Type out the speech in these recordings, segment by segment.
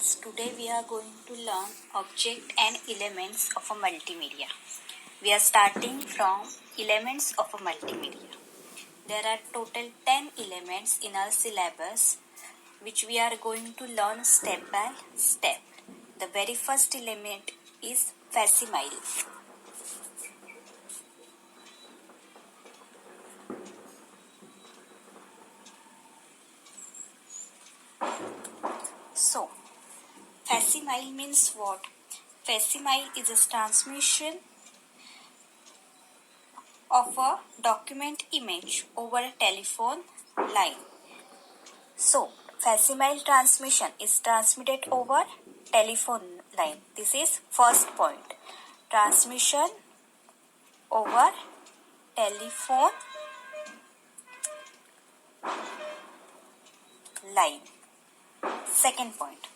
students, today we are going to learn object and elements of a multimedia. We are starting from elements of a multimedia. There are total 10 elements in our syllabus which we are going to learn step by step. The very first element is facsimile. So, facsimile means what? Facsimile is a transmission of a document image over a telephone line. So, facsimile transmission is transmitted over telephone line. This is first point. Transmission over telephone line. Second point.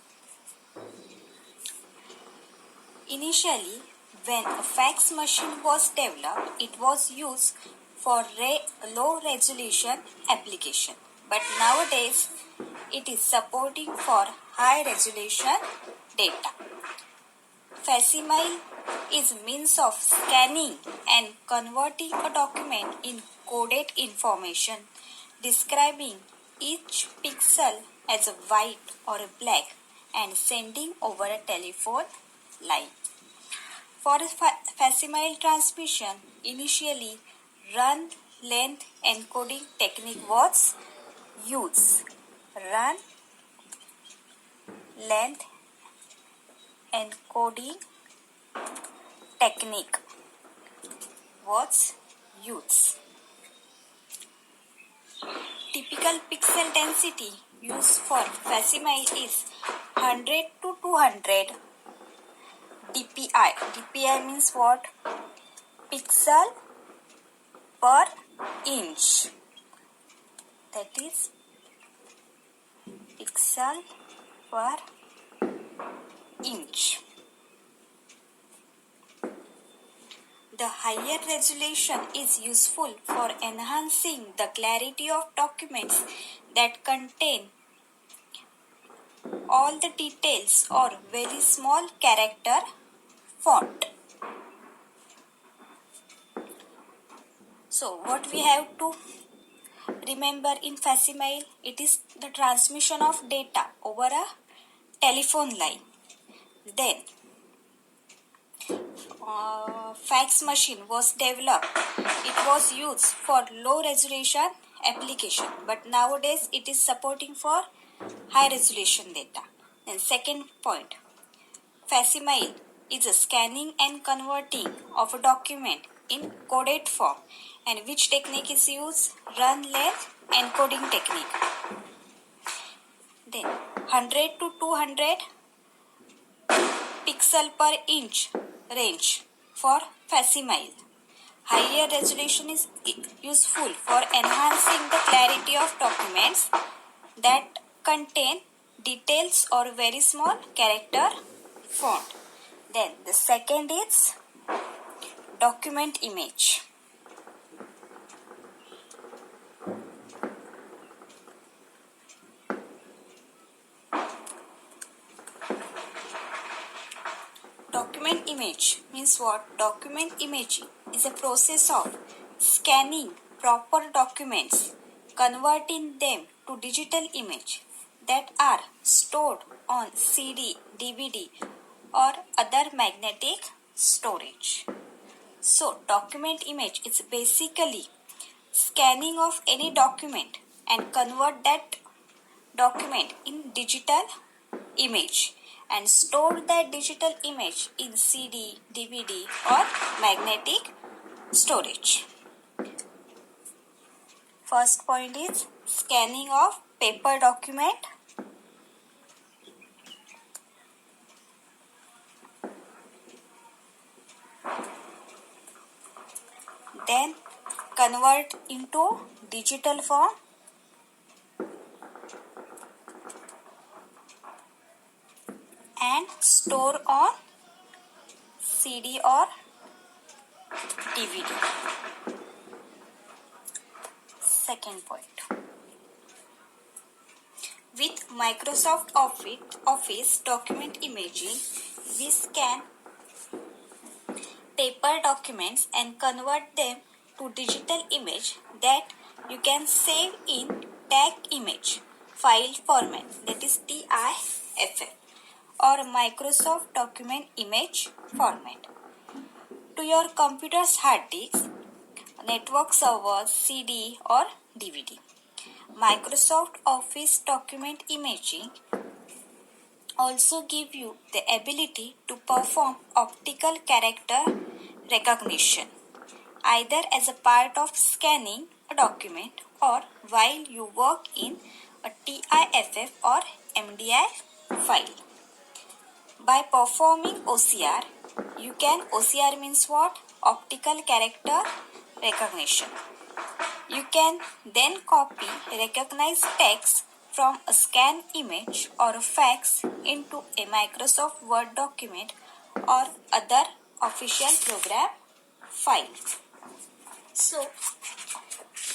Initially, when a fax machine was developed, it was used for low resolution application. But nowadays, it is supporting for high resolution data. Facsimile is means of scanning and converting a document in coded information, describing each pixel as a white or a black and sending over a telephone line. For a facsimile transmission, initially run length encoding technique was used. Run length encoding technique was used. Typical pixel density used for facsimile is 100 to 200 dpi. dpi means what? Pixel per inch. That is pixel per inch. The higher resolution is useful for enhancing the clarity of documents that contain all the details or very small character font. So what we have to remember in facsimile, it is the transmission of data over a telephone line. Then fax machine was developed. It was used for low resolution application, but nowadays it is supporting for high resolution data. Then second point, facsimile is a scanning and converting of a document in coded form. And which technique is used? Run length encoding technique. Then 100 to 200 pixel per inch range for facsimile. Higher resolution is useful for enhancing the clarity of documents that contain details or very small character font. Then the second is document image. Document image means what? Document imaging is a process of scanning proper documents, converting them to digital image that are stored on CD, DVD or other magnetic storage. So, document image is basically scanning of any document and convert that document in digital image and store that digital image in CD, DVD or magnetic storage. First point is scanning of paper document. Then convert into digital form. And store on CD or DVD. Second point. With Microsoft Office document imaging, we scan paper documents and convert them to digital image that you can save in tag image file format, that is TIFF, or Microsoft document image format, to your computer's hard disk, network server, CD or DVD. Microsoft Office document imaging also give you the ability to perform optical character recognition, either as a part of scanning a document or while you work in a TIFF or MDI file. By performing OCR, OCR means what? Optical character recognition. You can then copy recognized text from a scan image or a fax into a Microsoft Word document or other official program file. So,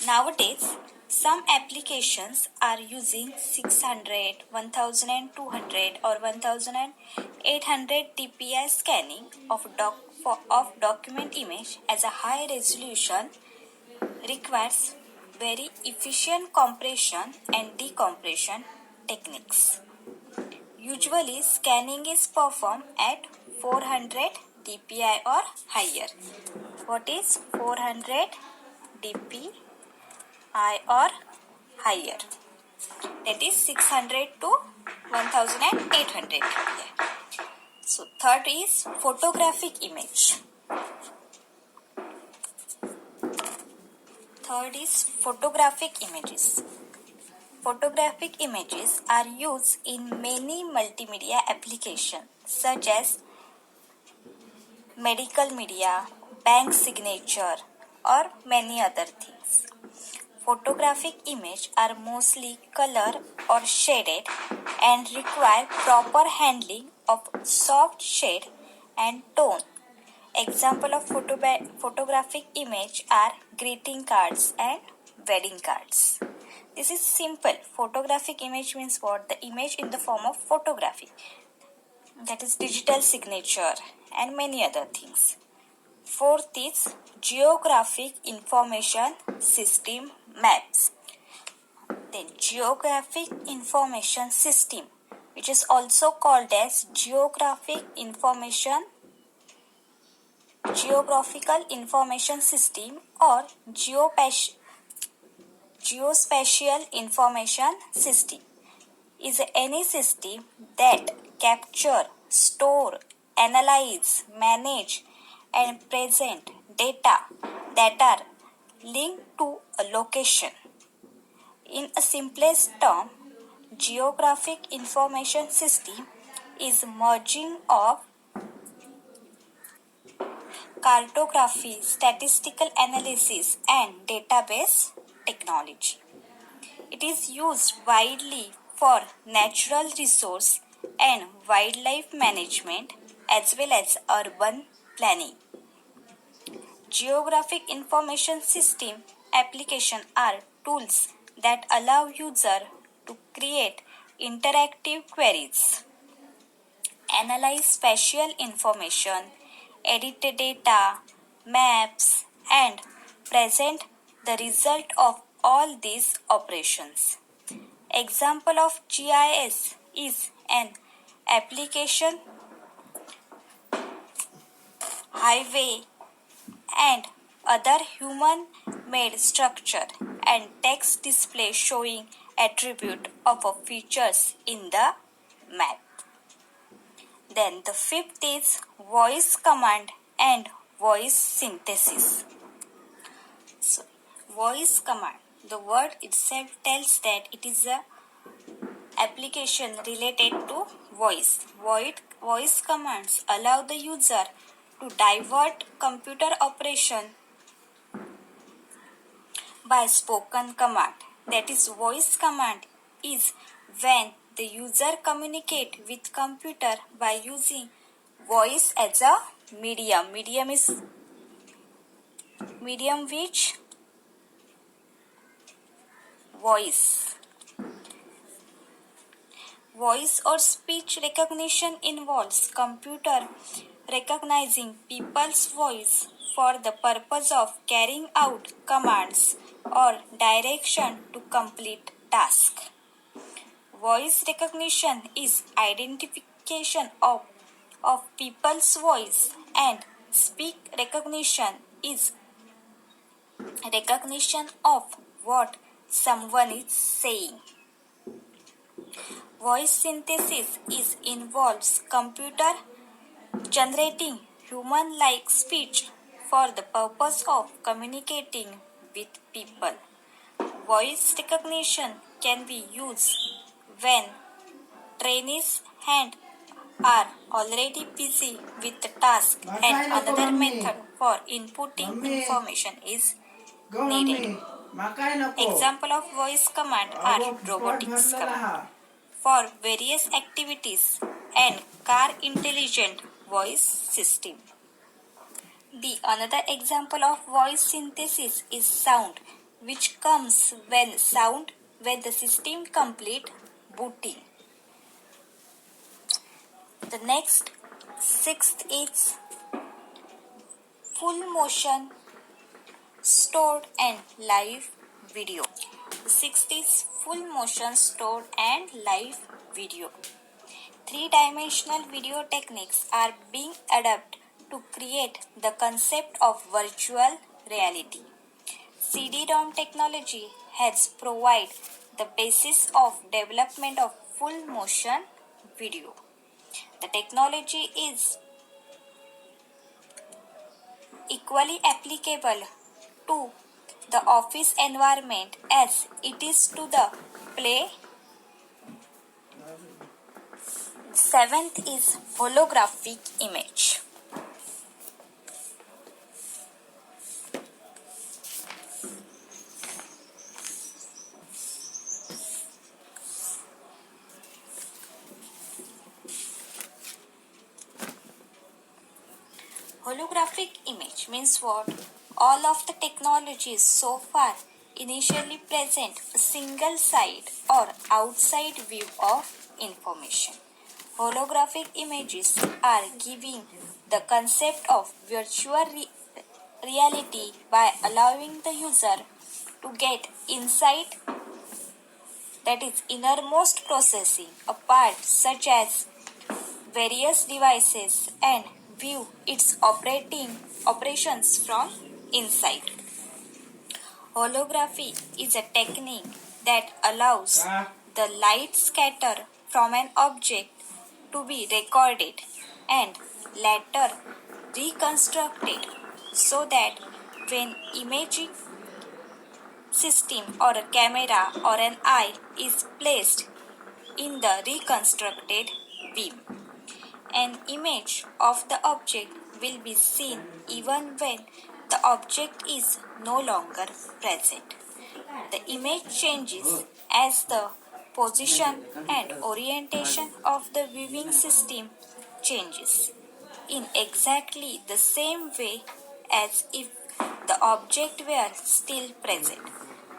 nowadays, some applications are using 600, 1200 or 1800 dpi scanning of document image as a high resolution requires very efficient compression and decompression techniques. Usually, scanning is performed at 400 dpi or higher. What is 400 dpi or higher? That is 600 to 1800 dpi. So, third is photographic image. Third is photographic images. Photographic images are used in many multimedia applications such as medical media, bank signature, or many other things. Photographic images are mostly color or shaded and require proper handling of soft shade and tone. Example of photographic image are greeting cards and wedding cards. This is simple. Photographic image means what? The image in the form of photography. That is digital signature and many other things. Fourth is geographic information system maps. Then geographic information system, which is also called as geographical information system or geospatial information system, is any system that capture, store, analyze, manage and present data that are linked to a location. In a simplest term, geographic information system is merging of cartography, statistical analysis and database technology. It is used widely for natural resource and wildlife management as well as urban planning. Geographic information system applications are tools that allow user to create interactive queries, analyze spatial information, edit data, maps, and present the result of all these operations. Example of GIS is an application highway and other human-made structure and text display showing attribute of a features in the map. Then the fifth is voice command and voice synthesis. So, voice command, the word itself tells that it is a application related to voice. Voice commands allow the user to divert computer operation by spoken command. That is, voice command is when the user communicate with computer by using voice as a medium. Medium which voice. Voice or speech recognition involves computer recognizing people's voice for the purpose of carrying out commands or direction to complete task. Voice recognition is identification of people's voice, and speak recognition is recognition of what someone is saying. Voice synthesis is involves computer generating human-like speech for the purpose of communicating with people. Voice recognition can be used when trainees hand are already busy with the task and another method for inputting information is needed. Example of voice command are robotics command for various activities and car intelligent voice system. The another example of voice synthesis is sound, which comes when the system complete booting. The next sixth is full motion stored and live video. The sixth is full motion stored and live video. Three-dimensional video techniques are being adapted to create the concept of virtual reality. CD-ROM technology has provided the basis of development of full motion video. The technology is equally applicable to the office environment as it is to the play. Seventh is holographic image. Holographic image means what? All of the technologies so far initially present a single side or outside view of information. Holographic images are giving the concept of virtual reality by allowing the user to get insight, that is innermost processing a part such as various devices and view its operations from inside. Holography is a technique that allows the light scatter from an object to be recorded and later reconstructed so that when imaging system or a camera or an eye is placed in the reconstructed beam, an image of the object will be seen even when the object is no longer present. The image changes as the position and orientation of the viewing system changes in exactly the same way as if the object were still present,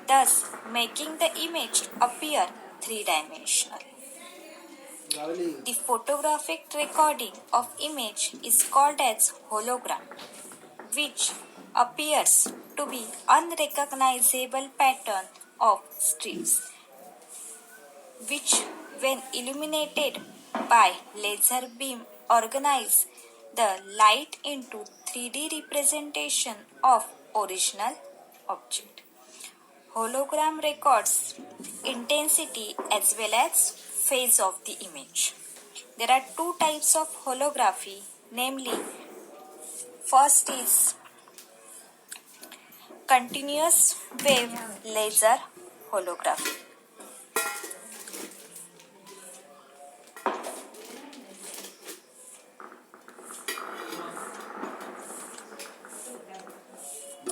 thus making the image appear three-dimensional. The photographic recording of image is called as hologram, which appears to be unrecognizable pattern of strips, which when illuminated by laser beam organize the light into 3D representation of original object. Hologram records intensity as well as phase of the image. There are two types of holography, namely, first is continuous wave laser holography.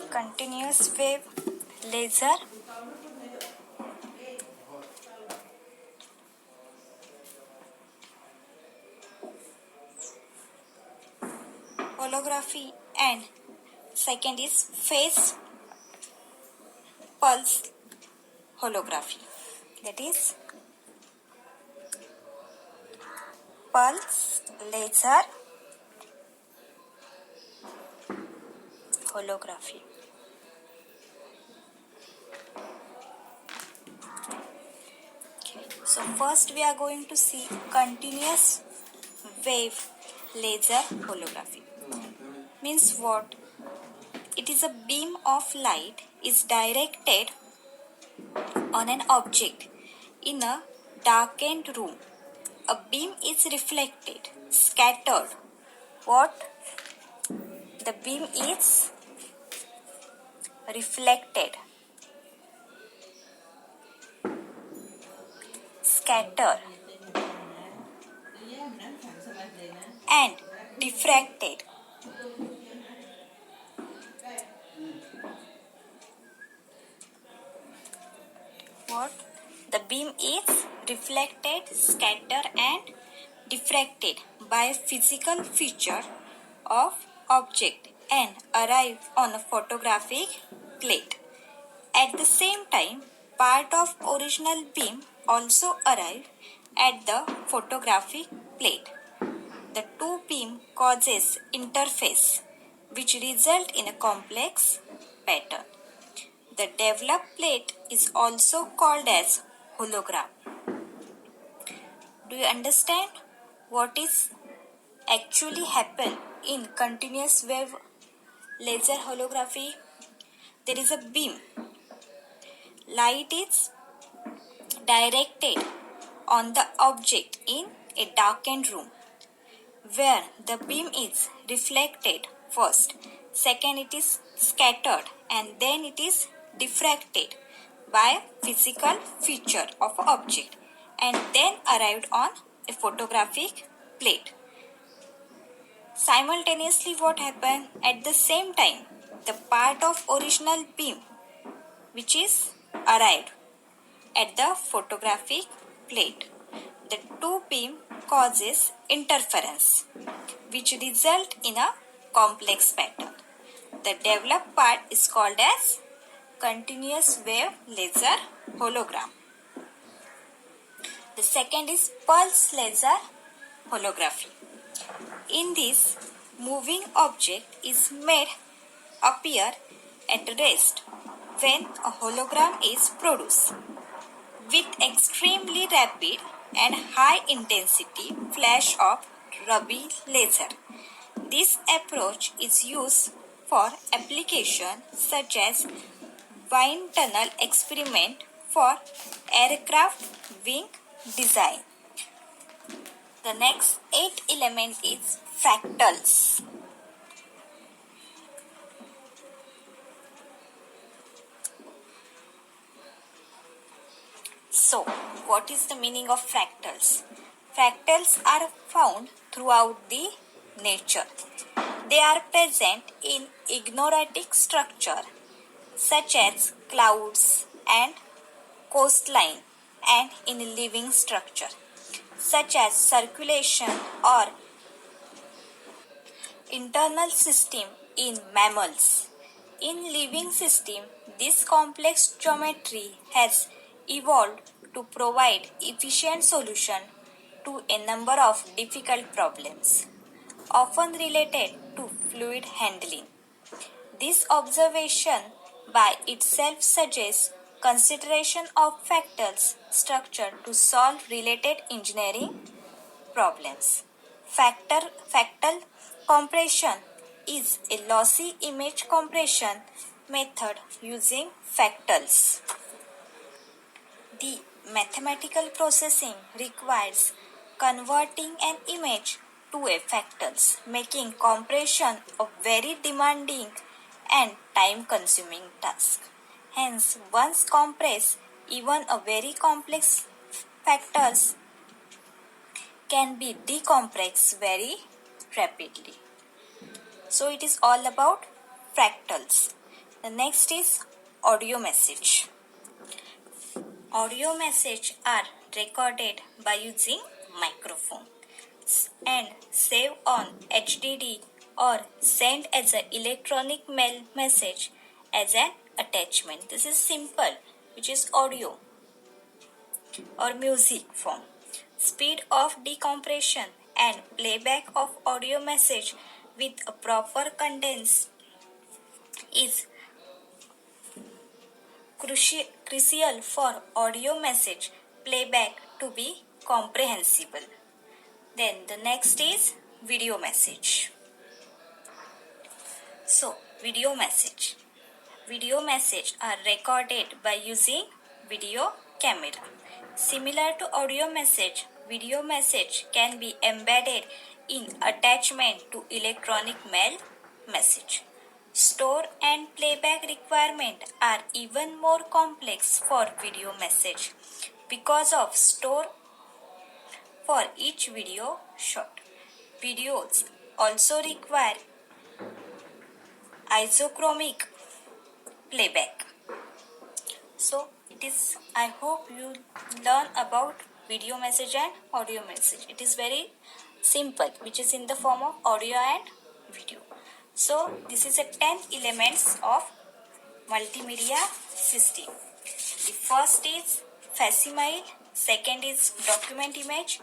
Continuous wave laser holography, and second is phase pulse holography, that is pulse laser holography. So first we are going to see continuous wave laser holography. Means what? It is a beam of light is directed on an object in a darkened room. A beam is reflected, scattered. What? The beam is reflected, scattered, and diffracted. What? The beam is reflected, scattered, and diffracted by a physical feature of object and arrive on a photographic plate. At the same time, part of original beam also arrive at the photographic plate. The two beam causes interface which result in a complex pattern. The developed plate is also called as hologram. Do you understand what is actually happen in continuous wave laser holography? There is a beam. Light is directed on the object in a darkened room where the beam is reflected first, second it is scattered, and then it is diffracted by a physical feature of an object and then arrived on a photographic plate. Simultaneously what happened? At the same time, the part of original beam which is arrived at the photographic plate. The two beam causes interference which result in a complex pattern. The developed part is called as continuous wave laser hologram. The second is pulse laser holography. In this, moving object is made appear at rest when a hologram is produced. With extremely rapid and high intensity flash of Rabi laser. This approach is used for applications such as wind tunnel experiment for aircraft wing design. The next 8th element is fractals. So, what is the meaning of fractals? Fractals are found throughout the nature. They are present in ignoratic structure such as clouds and coastline and in living structure such as circulation or internal system in mammals. In living system, this complex geometry has evolved to provide efficient solution to a number of difficult problems, often related to fluid handling. This observation by itself suggests consideration of fractals structure to solve related engineering problems. Fractal compression is a lossy image compression method using fractals. The mathematical processing requires converting an image to a fractals, making compression a very demanding and time-consuming task. Hence, once compressed, even a very complex fractals can be decompressed very rapidly. So it is all about fractals. The next is audio message. Audio message are recorded by using microphone and save on HDD or sent as an electronic mail message as an attachment. This is simple, which is audio or music form. Speed of decompression and playback of audio message with a proper contents is crucial for audio message playback to be comprehensible. Then the next is video message. So, video message. Video message are recorded by using video camera. Similar to audio message, video message can be embedded in attachment to electronic mail message. Store and playback requirements are even more complex for video message because of store for each video shot. Videos also require isochromic playback. So it is, I hope you learn about video message and audio message. It is very simple, which is in the form of audio and video. So this is a 10 elements of multimedia system. The first is facsimile, second is document image,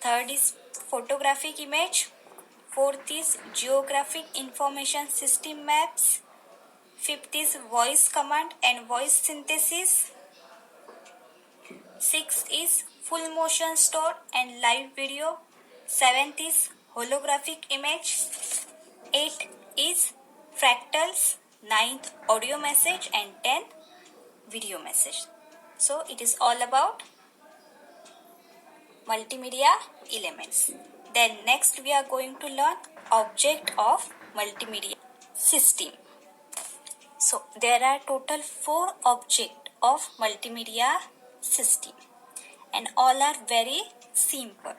third is photographic image, fourth is geographic information system maps, fifth is voice command and voice synthesis, sixth is full motion store and live video, seventh is holographic image, eighth is fractals, ninth audio message and 10th video message. So it is all about multimedia elements. Then next we are going to learn object of multimedia system. So there are total 4 objects of multimedia system and all are very simple.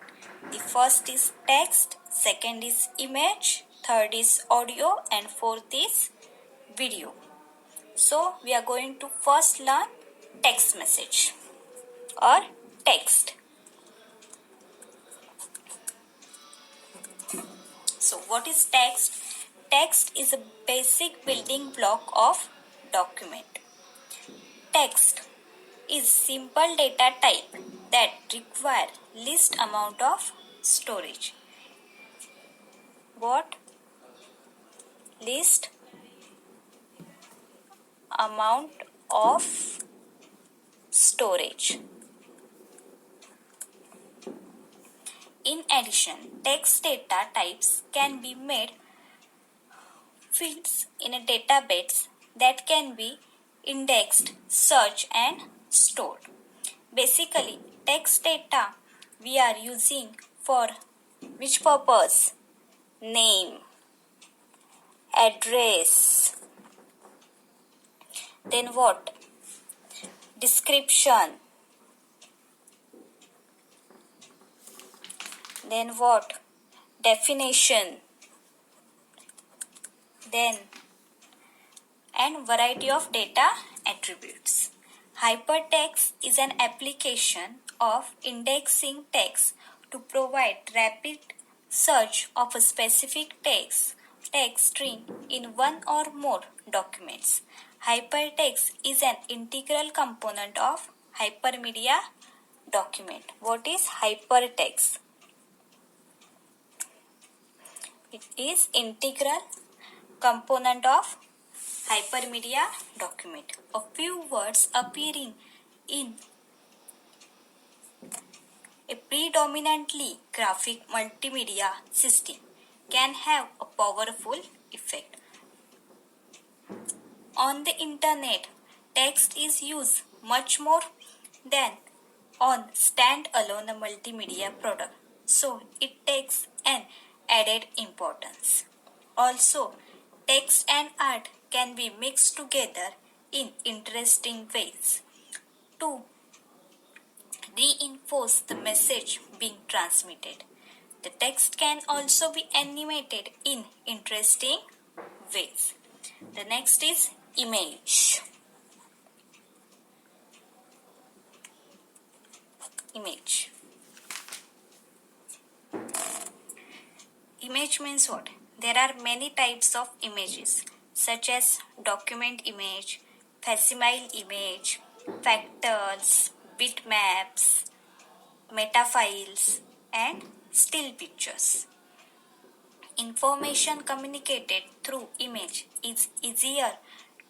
The first is text, second is image, third is audio and fourth is video. So we are going to first learn text message or text. So what is text? Text is a basic building block of document. Text is simple data type that require least amount of storage. What? Least amount of storage. In addition, text data types can be made fields in a database that can be indexed, searched and stored. Basically, text data we are using for which purpose? Name, address, then what? Description, then what? Definition, then and variety of data attributes. Hypertext is an application of indexing text to provide rapid search of a specific text string in one or more documents. Hypertext is an integral component of hypermedia document. What is hypertext? It is integral component of hypermedia document. A few words appearing in a predominantly graphic multimedia system can have a powerful effect. On the internet, text is used much more than on stand-alone multimedia product, so it takes an added importance. Also, text and art can be mixed together in interesting ways to reinforce the message being transmitted. The text can also be animated in interesting ways. The next is image. Image. Image means what? There are many types of images such as document image, facsimile image, factors, bitmaps, metafiles and still pictures. Information communicated through image is easier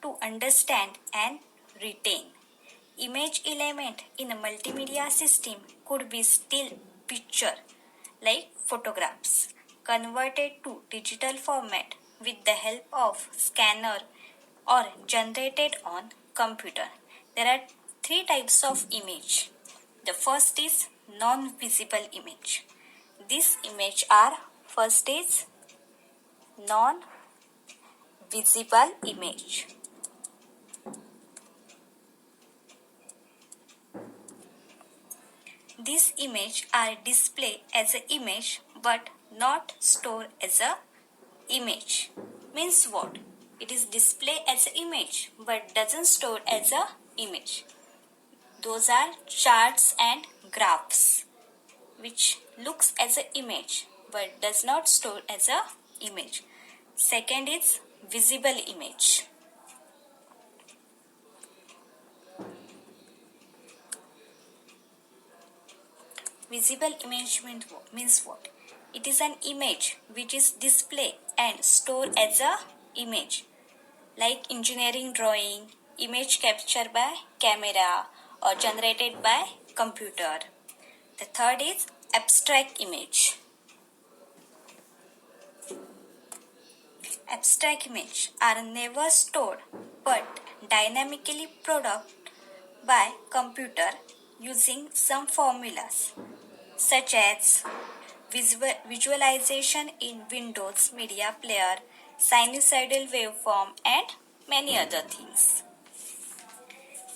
to understand and retain. Image element in a multimedia system could be still picture like photographs converted to digital format with the help of scanner or generated on computer. There are three types of image. The first is non-visible image. These image are first is non-visible image. These image are displayed as an image but not stored as a image. Means what? It is displayed as an image but doesn't store as a image. Those are charts and graphs which looks as an image but does not store as a image. Second is visible image. Visible image means what? It is an image which is displayed and stored as a image, like engineering drawing, image captured by camera or generated by computer. The third is abstract image. Abstract image are never stored but dynamically produced by computer using some formulas such as visualization in Windows Media Player, sinusoidal waveform and many other things.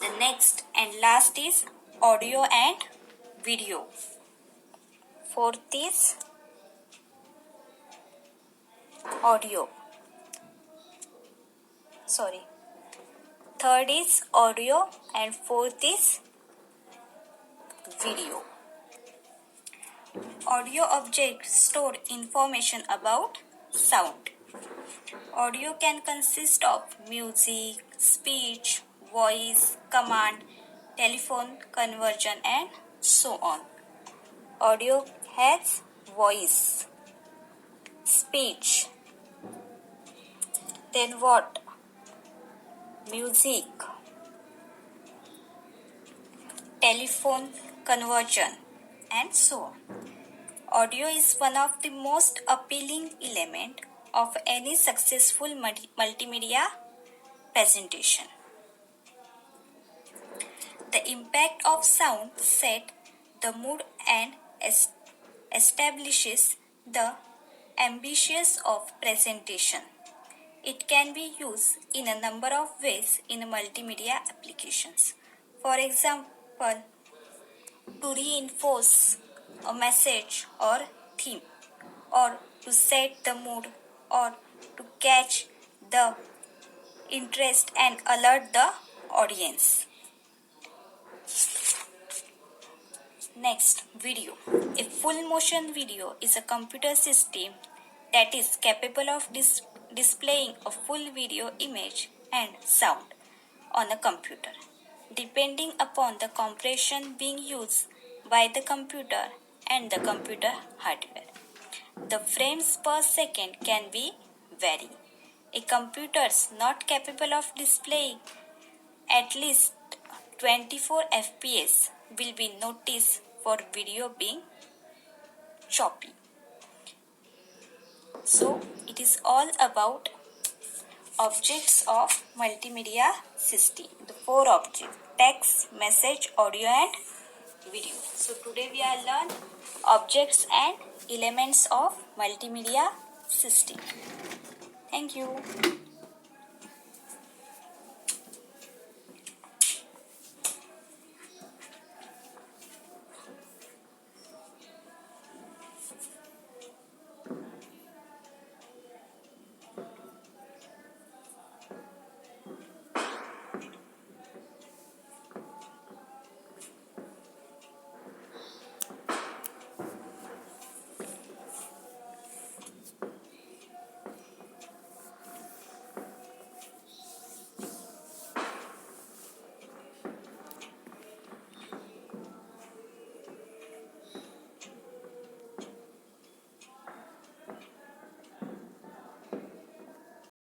The next and last is audio and video. Fourth is audio. Third is audio and fourth is video. Audio objects store information about sound. Audio can consist of music, speech, voice, command, telephone conversion and so on. Audio has voice, speech, then what? Music, telephone conversion and so on. Audio is one of the most appealing element of any successful multimedia presentation. The impact of sound set the mood and establishes the ambitions of presentation. It can be used in a number of ways in multimedia applications. For example, to reinforce a message or theme, or to set the mood, or to catch the interest and alert the audience. Next, video. A full motion video is a computer system that is capable of displaying a full video image and sound on a computer, depending upon the compression being used by the computer and the computer hardware. The frames per second can be vary. A computer not capable of displaying at least 24 fps will be noticed for video being choppy. So it is all about objects of multimedia system. The four objects: text, message, audio and video. So today we are learn objects and elements of multimedia system. Thank you.